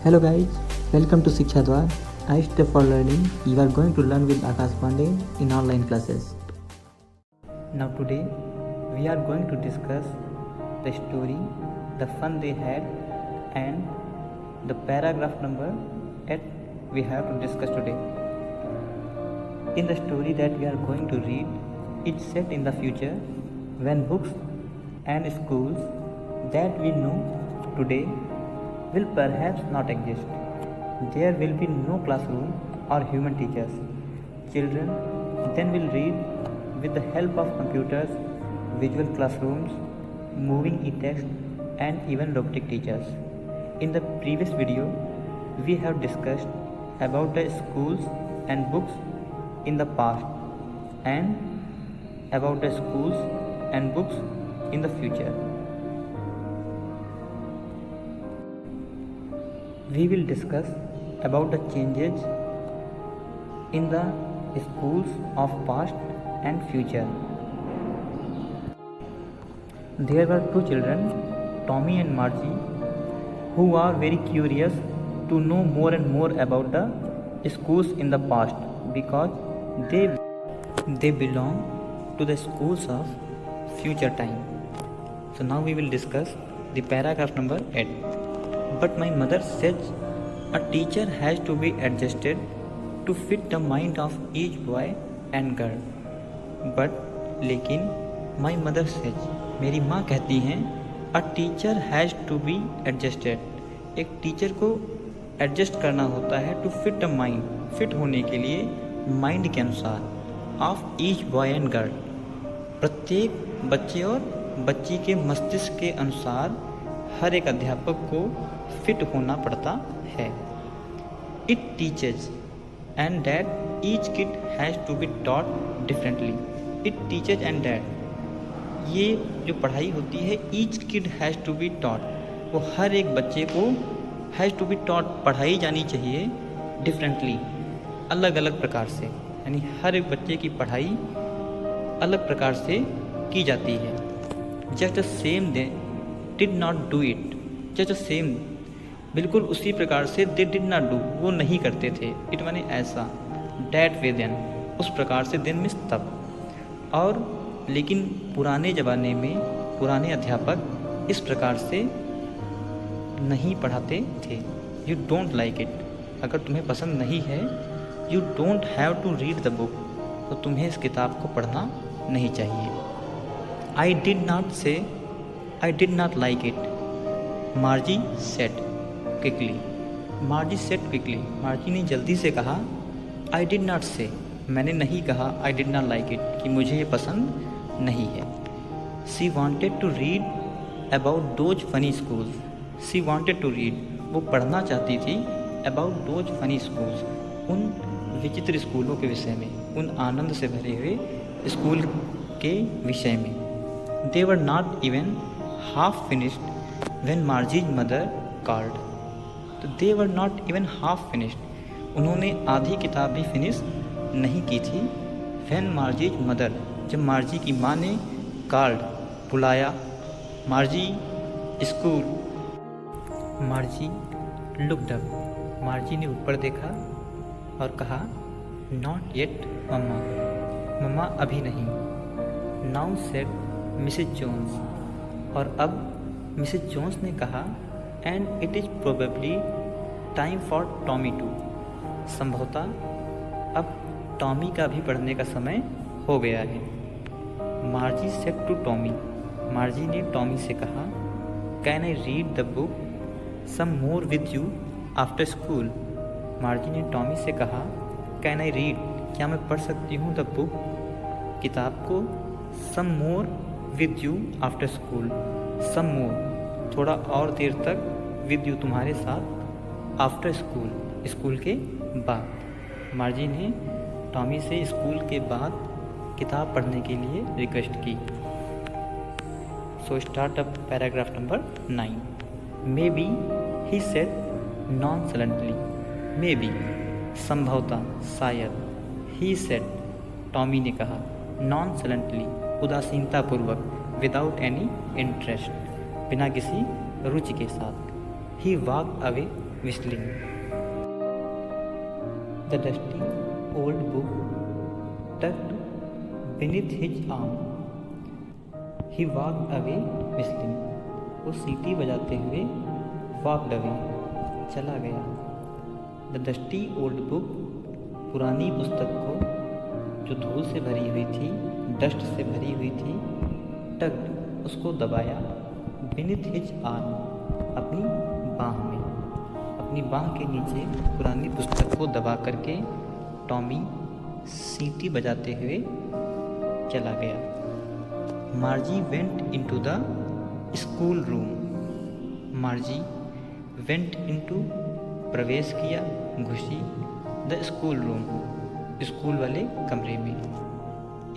Hello guys, welcome to Shiksha Dwar. I step for learning. You are going to learn with Akash Pandey in online classes. Now today we are going to discuss the story, the fun they had, and the paragraph number 8 we have to discuss today. In the story that we are going to read, it's set in the future when books and schools that we know today will perhaps not exist. There will be no classroom or human teachers. Children then will read with the help of computers, visual classrooms, moving e-text, and even robotic teachers. In the previous video, we have discussed about the schools and books in the past and about the schools and books in the future. We will discuss about the changes in the schools of past and future. There were two children, Tommy and Margie, who are very curious to know more and more about the schools in the past because they belong to the schools of future time. So now we will discuss the paragraph number 8. But my mother says a teacher has to be adjusted to fit the mind of each boy and girl. But लेकिन my mother says, मेरी माँ कहती हैं a teacher has to be adjusted. एक teacher को adjust करना होता है to fit the mind, fit होने के लिए माइंड के अनुसार of each boy and girl. प्रत्येक बच्चे और बच्ची के मस्तिष्क के अनुसार हर एक अध्यापक को फिट होना पड़ता है. It teaches and that each kid has to be taught differently. It teaches and that ये जो पढ़ाई होती है each kid has to be taught, वो हर एक बच्चे को has to be taught पढ़ाई जानी चाहिए differently, अलग अलग प्रकार से, यानी हर एक बच्चे की पढ़ाई अलग प्रकार से की जाती है. Just the same they did not do it. Just the same बिल्कुल उसी प्रकार से they did not do, वो नहीं करते थे. इट माने ऐसा, that way then, उस प्रकार से then मीन्स तब. और लेकिन पुराने ज़माने में पुराने अध्यापक इस प्रकार से नहीं पढ़ाते थे. यू डोंट लाइक इट, अगर तुम्हें पसंद नहीं है, you don't have to read the book, तो तुम्हें इस किताब को पढ़ना नहीं चाहिए. आई डिड नॉट से आई did not like it, मार्जी said quickly. मार्जी said quickly, मार्जी ने जल्दी से कहा. आई डिड नॉट से, मैंने नहीं कहा I did not like it, कि मुझे ये पसंद नहीं है. She wanted to read about those funny schools. She wanted to read, वो पढ़ना चाहती थी अबाउट दोज फनी स्कूल्स, उन विचित्र स्कूलों के विषय में, उन आनंद से भरे हुए स्कूल के विषय में. They were not even half finished when Margie's mother called. तो they were not even half finished, उन्होंने आधी किताब भी फिनिश नहीं की थी. व्हेन मार्जीज मदर, जब मार्जी की माँ ने कॉल्ड, बुलाया. मार्जी स्कूल. मार्जी लुक्ड अप, मार्जी ने ऊपर देखा और कहा नॉट येट मम्मा, मम्मा अभी नहीं. नाउ सेड मिसेज जोन्स, और अब मिसेज जोन्स ने कहा and it is probably time for Tommy to. संभवतः अब टॉमी का भी पढ़ने का समय हो गया है. Margie said to Tommy, Margie ने टॉमी से कहा can I read the book some more with you after school. Margie ने टॉमी से कहा कैन आई रीड, क्या मैं पढ़ सकती हूँ द बुक, किताब को, some more with you after school, some more थोड़ा और देर तक, विद यू तुम्हारे साथ, आफ्टर स्कूल स्कूल के बाद. मार्जी ने टॉमी से स्कूल के बाद किताब पढ़ने के लिए रिक्वेस्ट की. So start up paragraph number 9. Maybe he said nonchalantly, maybe संभवतः, शायद. ही सेड, टॉमी ने कहा. नॉनसलेंटली, उदासीनतापूर्वक. विदाउट एनी इंटरेस्ट, बिना किसी रुचि के साथ. He walked away whistling. The dusty old book tucked beneath his arm. He walked away whistling. वो सीटी बजाते हुए walked away, चला गया. The dusty old book, पुरानी पुस्तक को जो धूल से भरी हुई थी, डस्ट से भरी हुई थी, tucked, उसको दबाया, beneath his arm, अपनी बाँह में. अपनी बाँह के नीचे पुरानी पुस्तक को दबा करके टॉमी सीटी बजाते हुए चला गया. मार्जी went into the school room. मार्जी went into, प्रवेश किया, घुसी, द स्कूल रूम, स्कूल वाले कमरे में.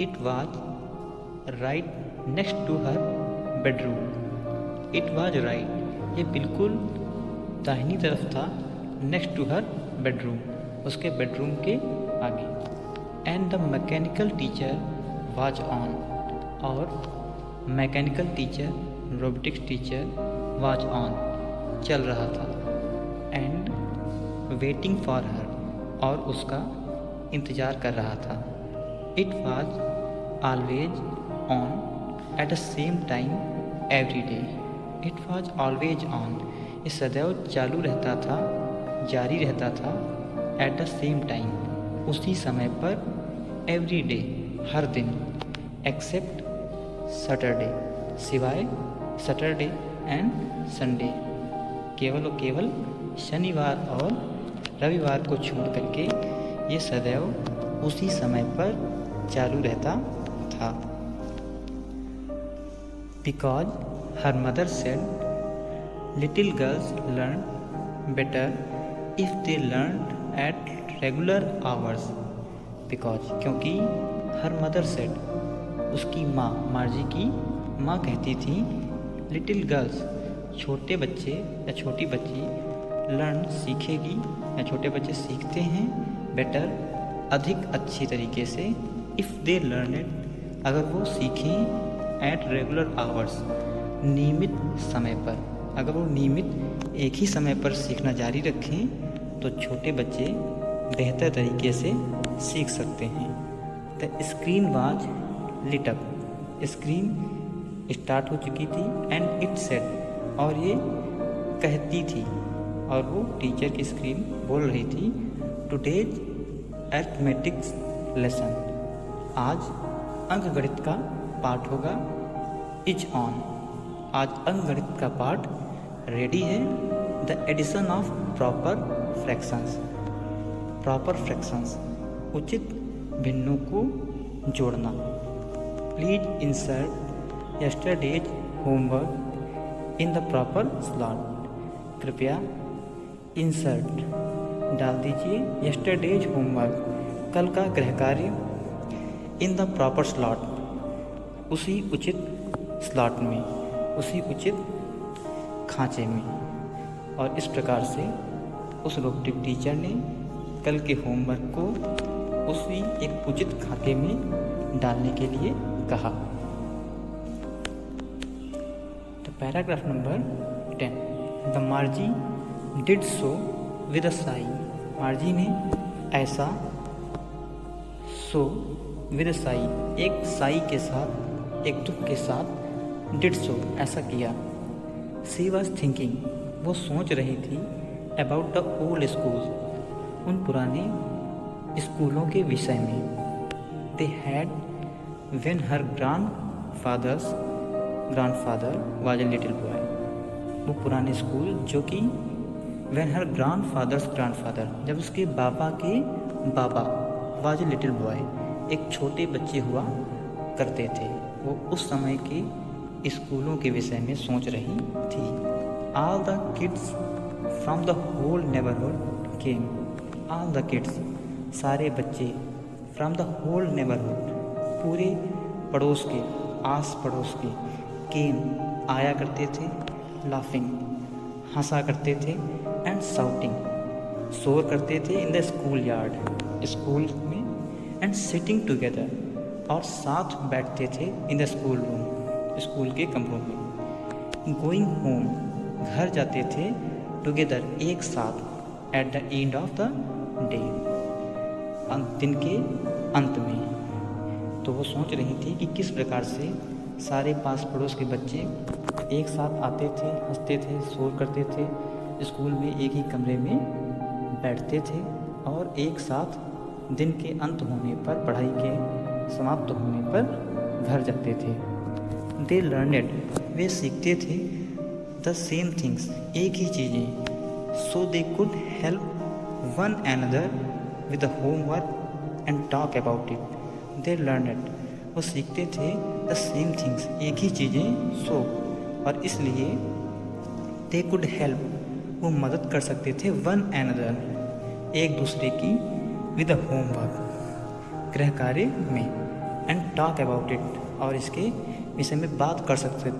It was right next to her bedroom. It was right, ये बिल्कुल दाहिनी तरफ था, नेक्स्ट टू हर बेडरूम, उसके बेडरूम के आगे. And the mechanical teacher was on, और mechanical teacher, robotics teacher, was on, चल रहा था. एंड वेटिंग फॉर हर, और उसका इंतज़ार कर रहा था. It was always on at the same time every day. It was always on, ये सदैव चालू रहता था, जारी रहता था. एट द सेम टाइम, उसी समय पर, एवरी डे, हर दिन, एक्सेप्ट सैटरडे, सिवाय सैटरडे एंड संडे, केवल और केवल शनिवार और रविवार को छोड़ करके ये सदैव उसी समय पर चालू रहता था. Because her mother said little girls learn better if they learn at regular hours. Because, क्योंकि हर मदर सेड, उसकी माँ, मार्जी की माँ कहती थी, लिटिल गर्ल्स, छोटे बच्चे या छोटी बच्ची, लर्न, सीखेगी या छोटे बच्चे सीखते हैं, बेटर, अधिक अच्छी तरीके से, इफ़ दे लर्न इट, अगर वो सीखें, एट रेगुलर आवर्स, नियमित समय पर. अगर वो नियमित एक ही समय पर सीखना जारी रखें तो छोटे बच्चे बेहतर तरीके से सीख सकते हैं. The screen was lit up, screen start हो चुकी थी. एंड इट सेड, और ये कहती थी, और वो टीचर की स्क्रीन बोल रही थी, टुडेज अर्थमेटिक्स लेसन, आज अंकगणित का पाठ होगा. इज ऑन, आज अंकगणित का पाठ रेडी है. The addition of proper fractions, proper fractions, उचित भिन्नों को जोड़ना. Please insert yesterday's homework in the proper slot, कृपया इंसर्ट, डाल दीजिए, यस्टरडेज होमवर्क, कल का गृह कार्य, इन द प्रॉपर स्लॉट, उसी उचित स्लॉट में, उसी उचित खांचे में. और इस प्रकार से उस रोबोटिक टीचर ने कल के होमवर्क को उसी एक उचित खाते में डालने के लिए कहा. तो paragraph number 10. The मार्जी did so with a Sai. मार्जी ने ऐसा, सो विद अ साई, एक साई के साथ, एक दुख के साथ, डिड सो, ऐसा किया. शी वॉज थिंकिंग, वो सोच रही थी, अबाउट द ओल्ड स्कूल, उन पुराने स्कूलों के विषय में. They had when her grandfather was a little boy, वो पुराने स्कूल जो कि व्हेन हर ग्रैंडफादर, जब उसके बाबा के बाबा, वाज ए लिटिल बॉय, एक छोटे बच्चे हुआ करते थे. वो उस समय के स्कूलों के विषय में सोच रही थी. All the kids from the whole neighbourhood came, all the kids, सारे बच्चे, फ्रॉम द होल नेबरहुड, पूरे पड़ोस के, आस पड़ोस के, केम, आया करते थे, लाफिंग, हंसा करते थे, एंड शाउटिंग, शोर करते थे, in the school yard, school में, एंड सिटिंग टुगेदर, और साथ बैठते थे, in the school room, school के कमरों में. गोइंग होम, घर जाते थे, टुगेदर, एक साथ, at the end of the day, दिन के अंत में। तो वो सोच रही थी कि किस प्रकार से सारे पास पड़ोस के बच्चे एक साथ आते थे, हंसते थे, शोर करते थे, स्कूल में एक ही कमरे में बैठते थे और एक साथ दिन के अंत होने पर, पढ़ाई के समाप्त होने पर घर जाते थे। दे लर्नेड, वे सीखते थे, द सेम थिंग्स, एक ही चीज़ें, so they could help one another with the homework and talk about it. They learned, वो सीखते थे, द सेम थिंग्स, एक ही चीज़ें, सो, और इसलिए दे कुड हेल्प, वो मदद कर सकते थे, वन एनदर, एक दूसरे की, विद होमवर्क, गृह कार्य में, एंड टॉक अबाउट इट, और इसके विषय में बात कर सकते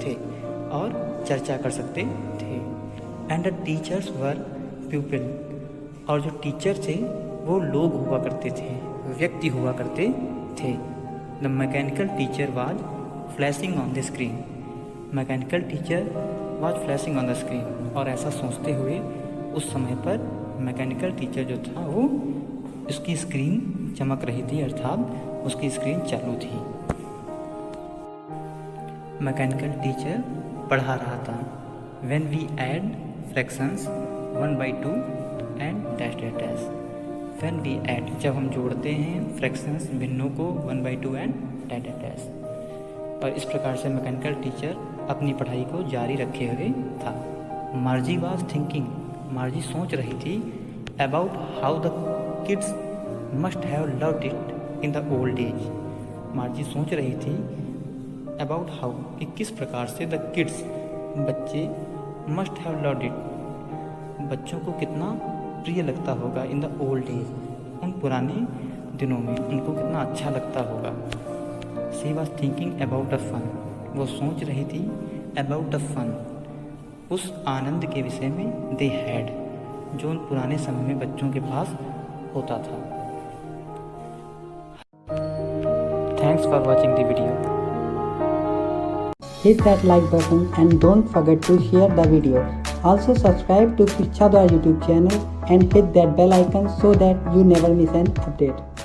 थे और चर्चा कर सकते थे। And the teachers were people, और जो टीचर थे वो लोग हुआ करते थे, व्यक्ति हुआ करते थे। The mechanical teacher was flashing on the screen, mechanical teacher was flashing on the screen, और ऐसा सोचते हुए उस समय पर मैकेनिकल टीचर जो था वो उसकी स्क्रीन चमक रही थी, अर्थात उसकी स्क्रीन चालू थी। मैकेनिकल टीचर पढ़ा रहा था, when we add fractions 1/2 and dash dash dash, when we add, जब हम जोड़ते हैं फ्रैक्शंस, भिन्नों को, 1/2 एंड डैश डैश डैश। और इस प्रकार से मैकेनिकल टीचर अपनी पढ़ाई को जारी रखे हुए था। मार्जी वाज थिंकिंग, मार्जी सोच रही थी, about how the kids must have loved it in the old age. मार्जी सोच रही थी अबाउट हाउ, कि किस प्रकार से द किड्स, बच्चे, मस्ट हैव लव्ड इट, बच्चों को कितना प्रिय लगता होगा, इन द ओल्ड एज, उन पुराने दिनों में उनको कितना अच्छा लगता होगा। She was thinking about the fun, वो सोच रही थी अबाउट द फन, उस आनंद के विषय में, दे हैड, जो उन पुराने समय में बच्चों के पास होता था। Thanks for watching the video. Hit that like button and don't forget to share the video. Also subscribe to Shiksha Dwar YouTube channel and hit that bell icon so that you never miss an update.